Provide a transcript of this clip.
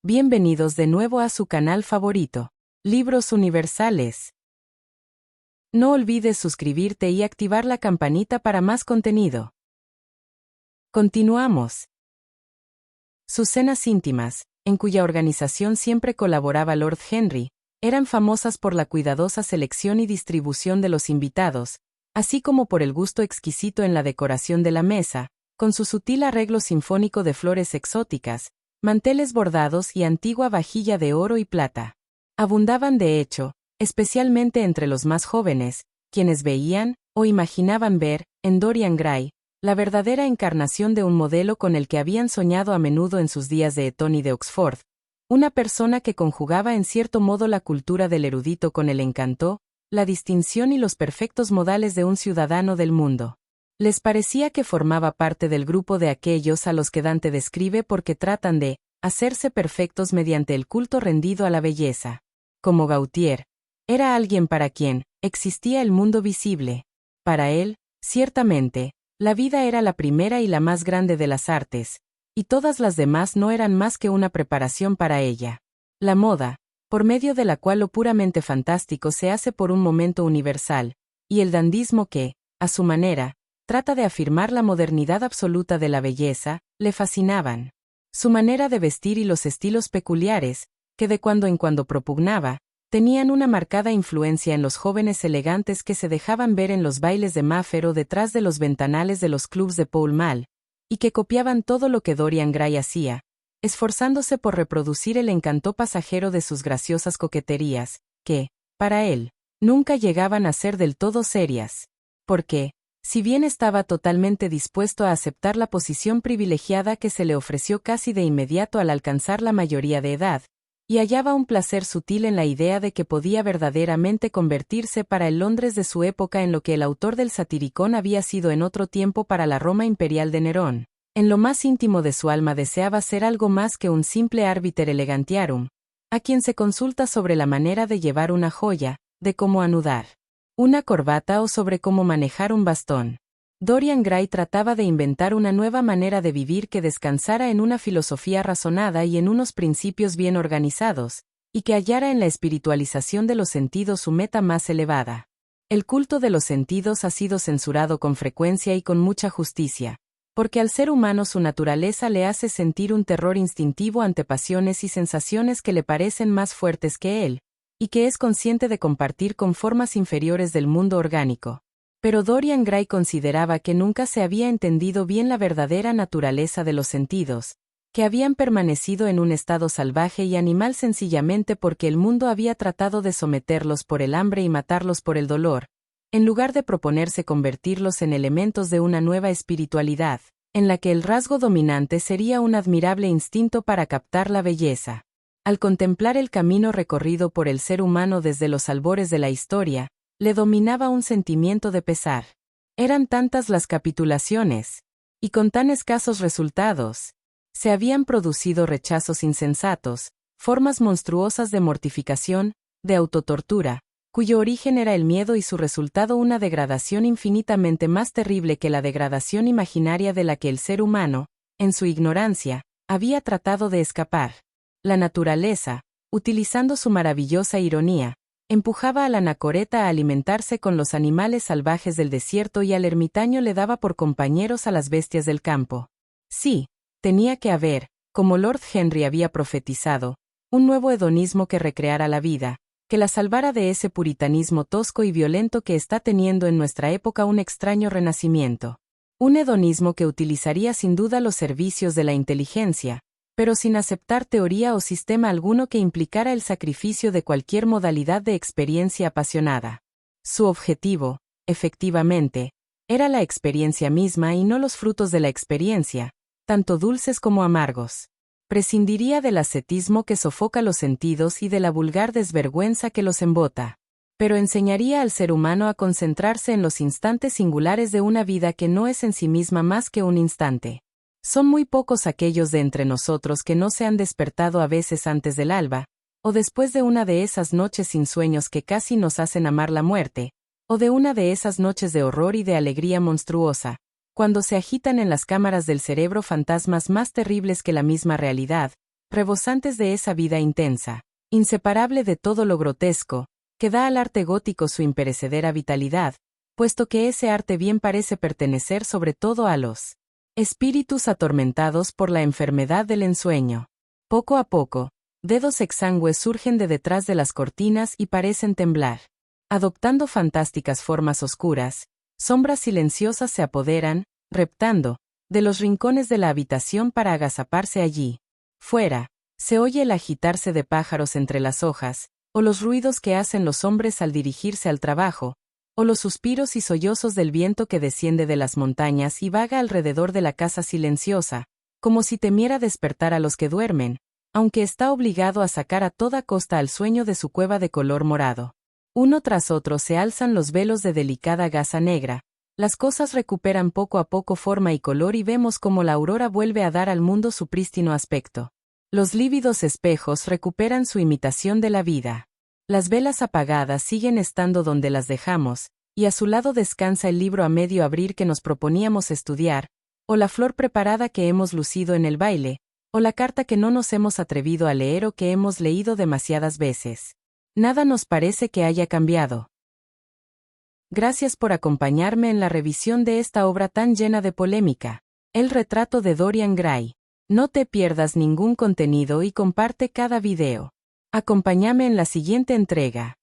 Bienvenidos de nuevo a su canal favorito, Libros Universales. No olvides suscribirte y activar la campanita para más contenido. Continuamos. Sus cenas íntimas, en cuya organización siempre colaboraba Lord Henry, eran famosas por la cuidadosa selección y distribución de los invitados, así como por el gusto exquisito en la decoración de la mesa, con su sutil arreglo sinfónico de flores exóticas, manteles bordados y antigua vajilla de oro y plata. Abundaban de hecho, especialmente entre los más jóvenes, quienes veían, o imaginaban ver, en Dorian Gray, la verdadera encarnación de un modelo con el que habían soñado a menudo en sus días de Eton y de Oxford, una persona que conjugaba en cierto modo la cultura del erudito con el encanto, la distinción y los perfectos modales de un ciudadano del mundo. Les parecía que formaba parte del grupo de aquellos a los que Dante describe porque tratan de hacerse perfectos mediante el culto rendido a la belleza. Como Gautier, era alguien para quien existía el mundo visible. Para él, ciertamente, la vida era la primera y la más grande de las artes, y todas las demás no eran más que una preparación para ella. La moda, por medio de la cual lo puramente fantástico se hace por un momento universal, y el dandismo que, a su manera, trata de afirmar la modernidad absoluta de la belleza, le fascinaban. Su manera de vestir y los estilos peculiares, que de cuando en cuando propugnaba, tenían una marcada influencia en los jóvenes elegantes que se dejaban ver en los bailes de Mayfair o detrás de los ventanales de los clubs de Pall Mall, y que copiaban todo lo que Dorian Gray hacía, esforzándose por reproducir el encanto pasajero de sus graciosas coqueterías, que, para él, nunca llegaban a ser del todo serias. Porque, si bien estaba totalmente dispuesto a aceptar la posición privilegiada que se le ofreció casi de inmediato al alcanzar la mayoría de edad, y hallaba un placer sutil en la idea de que podía verdaderamente convertirse para el Londres de su época en lo que el autor del Satiricón había sido en otro tiempo para la Roma imperial de Nerón, en lo más íntimo de su alma deseaba ser algo más que un simple arbiter elegantiarum, a quien se consulta sobre la manera de llevar una joya, de cómo anudar una corbata o sobre cómo manejar un bastón. Dorian Gray trataba de inventar una nueva manera de vivir que descansara en una filosofía razonada y en unos principios bien organizados, y que hallara en la espiritualización de los sentidos su meta más elevada. El culto de los sentidos ha sido censurado con frecuencia y con mucha justicia, porque al ser humano su naturaleza le hace sentir un terror instintivo ante pasiones y sensaciones que le parecen más fuertes que él, y que es consciente de compartir con formas inferiores del mundo orgánico. Pero Dorian Gray consideraba que nunca se había entendido bien la verdadera naturaleza de los sentidos, que habían permanecido en un estado salvaje y animal sencillamente porque el mundo había tratado de someterlos por el hambre y matarlos por el dolor, en lugar de proponerse convertirlos en elementos de una nueva espiritualidad, en la que el rasgo dominante sería un admirable instinto para captar la belleza. Al contemplar el camino recorrido por el ser humano desde los albores de la historia, le dominaba un sentimiento de pesar. Eran tantas las capitulaciones, y con tan escasos resultados. Se habían producido rechazos insensatos, formas monstruosas de mortificación, de autotortura, cuyo origen era el miedo y su resultado una degradación infinitamente más terrible que la degradación imaginaria de la que el ser humano, en su ignorancia, había tratado de escapar. La naturaleza, utilizando su maravillosa ironía, empujaba al anacoreta a alimentarse con los animales salvajes del desierto y al ermitaño le daba por compañeros a las bestias del campo. Sí, tenía que haber, como Lord Henry había profetizado, un nuevo hedonismo que recreara la vida, que la salvara de ese puritanismo tosco y violento que está teniendo en nuestra época un extraño renacimiento. Un hedonismo que utilizaría sin duda los servicios de la inteligencia, pero sin aceptar teoría o sistema alguno que implicara el sacrificio de cualquier modalidad de experiencia apasionada. Su objetivo, efectivamente, era la experiencia misma y no los frutos de la experiencia, tanto dulces como amargos. Prescindiría del ascetismo que sofoca los sentidos y de la vulgar desvergüenza que los embota. Pero enseñaría al ser humano a concentrarse en los instantes singulares de una vida que no es en sí misma más que un instante. Son muy pocos aquellos de entre nosotros que no se han despertado a veces antes del alba, o después de una de esas noches sin sueños que casi nos hacen amar la muerte, o de una de esas noches de horror y de alegría monstruosa, cuando se agitan en las cámaras del cerebro fantasmas más terribles que la misma realidad, rebosantes de esa vida intensa, inseparable de todo lo grotesco, que da al arte gótico su imperecedera vitalidad, puesto que ese arte bien parece pertenecer sobre todo a los espíritus atormentados por la enfermedad del ensueño. Poco a poco, dedos exangües surgen de detrás de las cortinas y parecen temblar. Adoptando fantásticas formas oscuras, sombras silenciosas se apoderan, reptando, de los rincones de la habitación para agazaparse allí. Fuera, se oye el agitarse de pájaros entre las hojas, o los ruidos que hacen los hombres al dirigirse al trabajo, o los suspiros y sollozos del viento que desciende de las montañas y vaga alrededor de la casa silenciosa, como si temiera despertar a los que duermen, aunque está obligado a sacar a toda costa al sueño de su cueva de color morado. Uno tras otro se alzan los velos de delicada gasa negra, las cosas recuperan poco a poco forma y color y vemos como la aurora vuelve a dar al mundo su prístino aspecto. Los lívidos espejos recuperan su imitación de la vida. Las velas apagadas siguen estando donde las dejamos, y a su lado descansa el libro a medio abrir que nos proponíamos estudiar, o la flor preparada que hemos lucido en el baile, o la carta que no nos hemos atrevido a leer o que hemos leído demasiadas veces. Nada nos parece que haya cambiado. Gracias por acompañarme en la revisión de esta obra tan llena de polémica, El retrato de Dorian Gray. No te pierdas ningún contenido y comparte cada video. Acompáñame en la siguiente entrega.